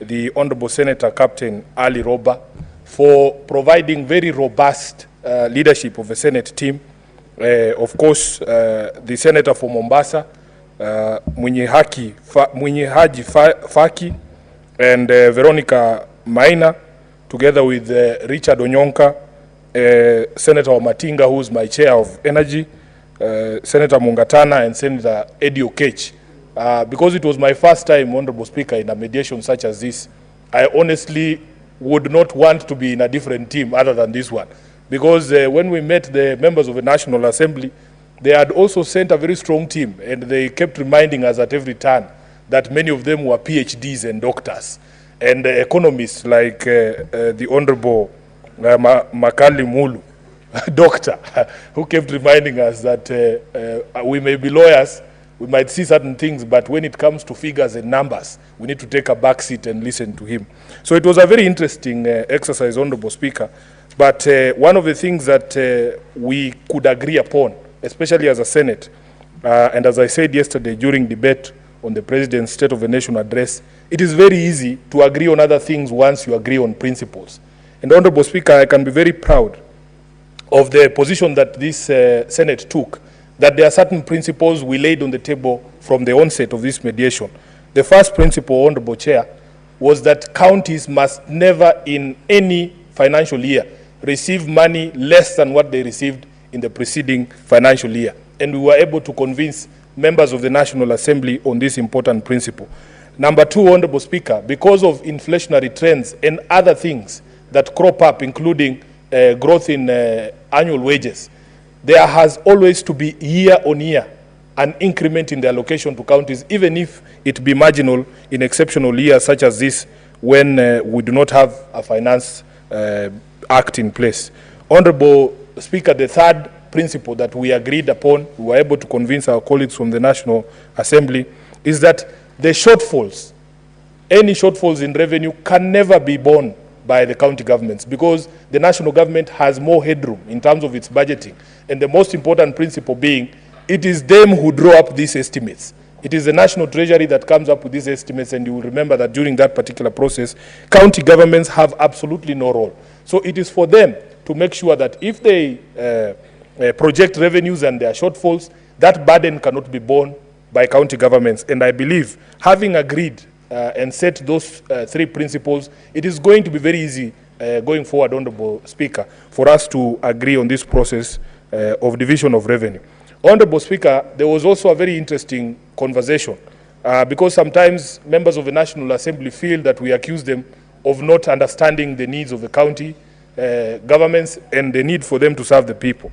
the Honorable Senator Captain Ali Roba for providing very robust leadership of the Senate team. Of course, the Senator for Mombasa, Mwenye Haji Faki, and Veronica Maina, together with Richard Onyonka, Senator Matinga, who is my chair of energy, Senator Mungatana, and Senator Eddie Okech. Because it was my first time, Honorable Speaker, in a mediation such as this, I honestly would not want to be in a different team other than this one. Because when we met the members of the National Assembly, they had also sent a very strong team, and they kept reminding us at every turn that many of them were PhDs and doctors and economists, like the Honorable Makali Mulu, doctor, who kept reminding us that we may be lawyers, we might see certain things, but when it comes to figures and numbers, we need to take a back seat and listen to him. So it was a very interesting exercise, Honorable Speaker. But one of the things that we could agree upon, especially as a Senate, and as I said yesterday during debate on the President's State of the Nation address, it is very easy to agree on other things once you agree on principles. And Honorable Speaker, I can be very proud of the position that this Senate took, that there are certain principles we laid on the table from the onset of this mediation. The first principle, Honorable Chair, was that counties must never in any financial year receive money less than what they received in the preceding financial year. And we were able to convince members of the National Assembly on this important principle. Number two, Honorable Speaker, because of inflationary trends and other things that crop up, including growth in annual wages, there has always to be year on year an increment in the allocation to counties, even if it be marginal in exceptional years such as this, when we do not have a finance act in place. Honorable Speaker, the third principle that we agreed upon, we were able to convince our colleagues from the National Assembly, is that the shortfalls, any shortfalls in revenue, can never be borne by the county governments, because the national government has more headroom in terms of its budgeting. And the most important principle being, it is them who draw up these estimates. It is the National Treasury that comes up with these estimates, and you will remember that during that particular process, county governments have absolutely no role. So it is for them to make sure that if they project revenues and their shortfalls, that burden cannot be borne by county governments. And I believe, having agreed and set those three principles, it is going to be very easy going forward, Honorable Speaker, for us to agree on this process of division of revenue. Honorable Speaker, there was also a very interesting conversation because sometimes members of the National Assembly feel that we accuse them of not understanding the needs of the county governments and the need for them to serve the people.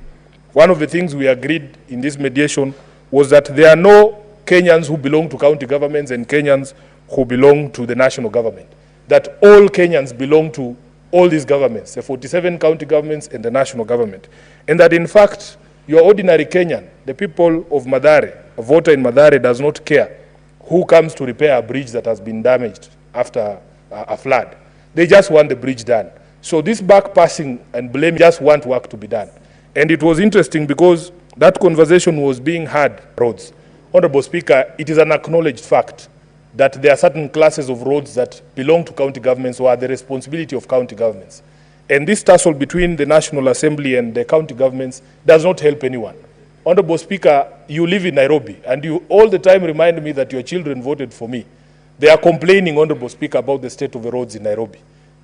One of the things we agreed in this mediation was that there are no Kenyans who belong to county governments and Kenyans who belong to the national government. That all Kenyans belong to all these governments, the 47 county governments and the national government. And that in fact, your ordinary Kenyan, the people of Mathare, a voter in Mathare, does not care who comes to repair a bridge that has been damaged after a flood. They just want the bridge done. So this backpassing and blame just want work to be done. And it was interesting because that conversation was being had roads. Honorable Speaker, it is an acknowledged fact that there are certain classes of roads that belong to county governments or are the responsibility of county governments. And this tussle between the National Assembly and the county governments does not help anyone. Honorable Speaker, you live in Nairobi, and you all the time remind me that your children voted for me. They are complaining, Honorable Speaker, about the state of the roads in Nairobi.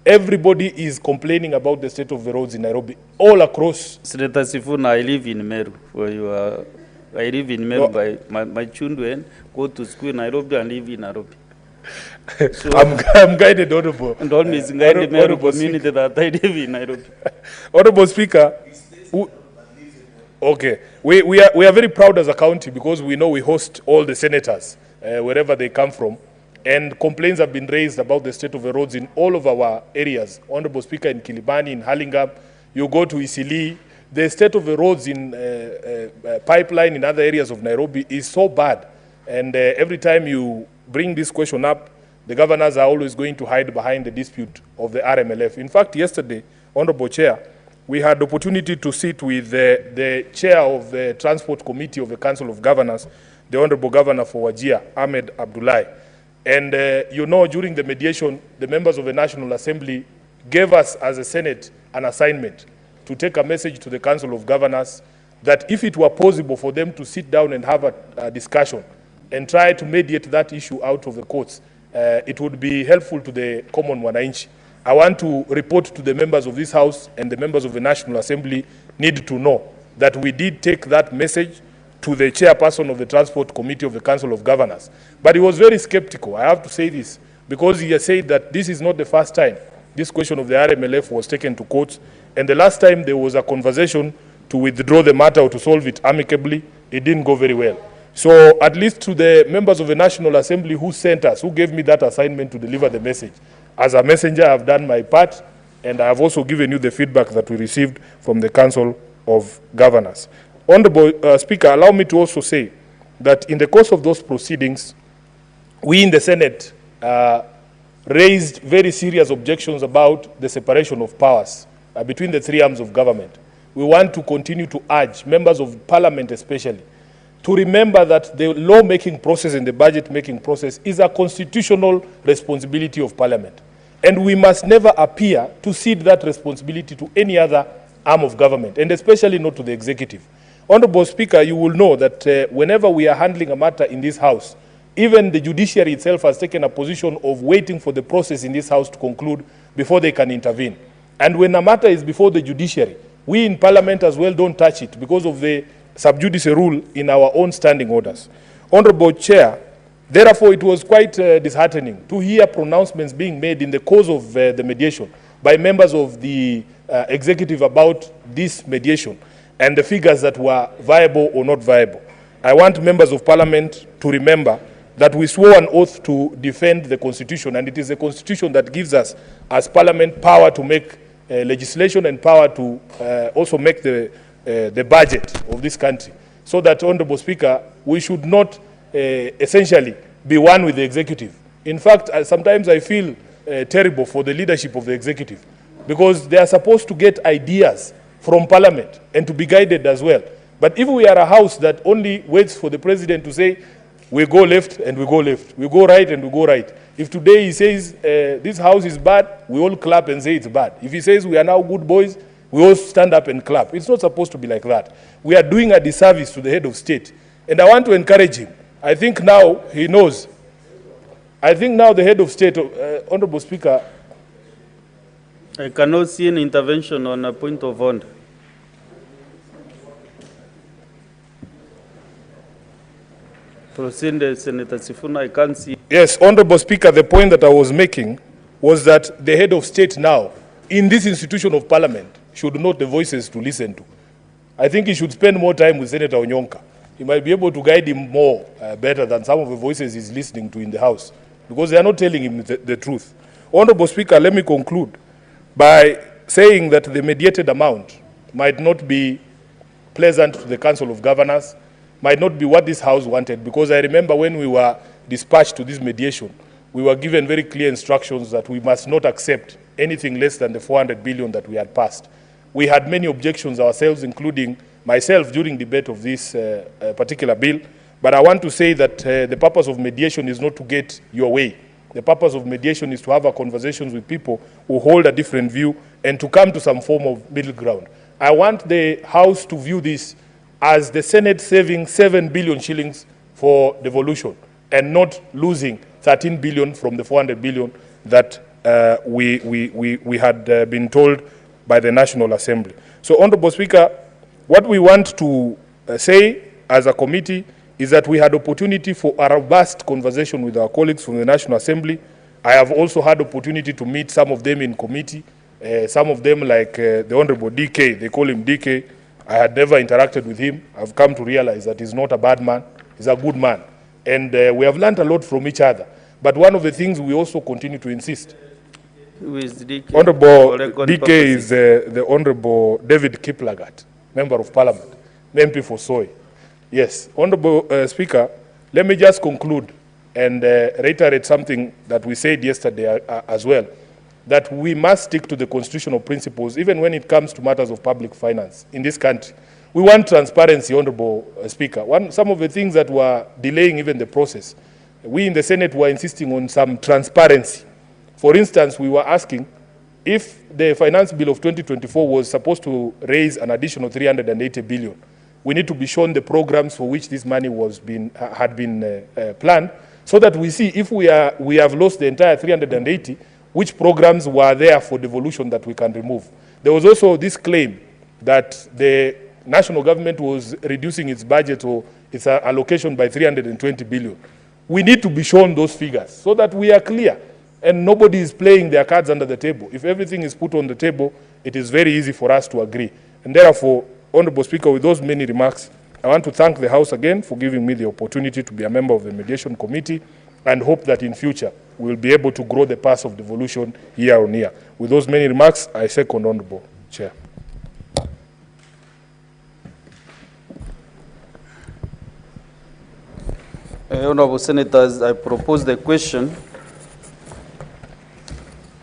Everybody is complaining about the state of the roads in Nairobi, all across. Senator Sifuna, I live in Meru, where you are. I live in Meru. My children go to school in Nairobi and live in Nairobi. So I'm guided, Honorable. And always guided Meru community that I live in Nairobi. Honorable Speaker, okay, we are very proud as a county because we know we host all the senators wherever they come from, and complaints have been raised about the state of the roads in all of our areas. Honorable Speaker, in Kilibani, in Hurlingham, you go to Isili, the state of the roads in Pipeline in other areas of Nairobi is so bad. And every time you bring this question up, the governors are always going to hide behind the dispute of the RMLF. In fact, yesterday, Honorable Chair, we had the opportunity to sit with the chair of the Transport Committee of the Council of Governors, the Honorable Governor for Wajir, Ahmed Abdullahi. And you know, during the mediation, the members of the National Assembly gave us as a Senate an assignment to take a message to the Council of Governors that if it were possible for them to sit down and have a discussion and try to mediate that issue out of the courts, it would be helpful to the common wananchi. I want to report to the members of this House and the members of the National Assembly need to know that we did take that message to the chairperson of the Transport Committee of the Council of Governors. But he was very skeptical, I have to say this, because he has said that this is not the first time this question of the RMLF was taken to court, and the last time there was a conversation to withdraw the matter or to solve it amicably, it didn't go very well. So at least to the members of the National Assembly who sent us, who gave me that assignment to deliver the message, as a messenger, I've done my part, and I have also given you the feedback that we received from the Council of Governors. Honorable Speaker, allow me to also say that in the course of those proceedings, we in the Senate raised very serious objections about the separation of powers between the three arms of government. We want to continue to urge members of Parliament especially to remember that the law-making process and the budget-making process is a constitutional responsibility of Parliament. And we must never appear to cede that responsibility to any other arm of government, and especially not to the executive. Honorable Speaker, you will know that whenever we are handling a matter in this House, even the judiciary itself has taken a position of waiting for the process in this House to conclude before they can intervene. And when a matter is before the judiciary, we in Parliament as well don't touch it because of the sub judice rule in our own standing orders. Honorable Chair, therefore it was quite disheartening to hear pronouncements being made in the course of the mediation by members of the executive about this mediation and the figures that were viable or not viable. I want members of Parliament to remember that we swore an oath to defend the Constitution, and it is the Constitution that gives us, as Parliament, power to make legislation and power to also make the budget of this country. So that, Honorable Speaker, we should not essentially be one with the executive. In fact, sometimes I feel terrible for the leadership of the executive because they are supposed to get ideas from Parliament and to be guided as well. But if we are a House that only waits for the President to say, we go left and we go left, we go right and we go right. If today he says this House is bad, we all clap and say it's bad. If he says we are now good boys, we all stand up and clap. It's not supposed to be like that. We are doing a disservice to the head of state. And I want to encourage him. I think now he knows. I think now the head of state, Honorable Speaker. I cannot see an intervention on a point of order. Proceed, Senator Sifuna, I can't see. Yes, Honorable Speaker, the point that I was making was that the head of state now, in this institution of Parliament, should note the voices to listen to. I think he should spend more time with Senator Onyonka. He might be able to guide him more better than some of the voices he's listening to in the House, because they are not telling him the truth. Honorable Speaker, let me conclude by saying that the mediated amount might not be pleasant to the Council of Governors, might not be what this House wanted, because I remember when we were dispatched to this mediation, we were given very clear instructions that we must not accept anything less than the 400 billion that we had passed. We had many objections ourselves, including myself, during debate of this particular bill. But I want to say that the purpose of mediation is not to get your way. The purpose of mediation is to have a conversations with people who hold a different view and to come to some form of middle ground. I want the House to view this as the Senate saving 7 billion shillings for devolution and not losing 13 billion from the 400 billion that we had been told by the National Assembly. So, Honorable Speaker, what we want to say as a committee is that we had opportunity for a robust conversation with our colleagues from the National Assembly. I have also had opportunity to meet some of them in committee, some of them like the Honorable DK, they call him DK. I had never interacted with him. I've come to realize that he's not a bad man, he's a good man. And we have learned a lot from each other. But one of the things we also continue to insist, Who is DK? Honorable DK is the Honorable David Kiplagat, Member of Parliament, MP for Soy. Yes, Honorable Speaker, let me just conclude and reiterate something that we said yesterday as well, that we must stick to the constitutional principles even when it comes to matters of public finance in this country. We want transparency, Honorable Speaker. Some of the things that were delaying even the process, we in the Senate were insisting on some transparency. For instance, we were asking if the finance bill of 2024 was supposed to raise an additional 380 billion, we need to be shown the programs for which this money had been planned, so that we see if we have lost the entire 380, which programs were there for devolution that we can remove. There was also this claim that the national government was reducing its budget or its allocation by 320 billion. We need to be shown those figures so that we are clear and nobody is playing their cards under the table. If everything is put on the table, it is very easy for us to agree. And therefore, Honorable Speaker, with those many remarks, I want to thank the House again for giving me the opportunity to be a member of the Mediation Committee, and hope that in future we will be able to grow the path of devolution year on year. With those many remarks, I second Honorable Chair. Honorable Senators, I propose the question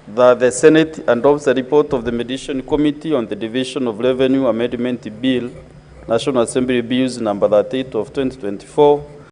that the Senate adopts the report of the Mediation Committee on the Division of Revenue Amendment Bill, National Assembly Bills number 38 of 2024,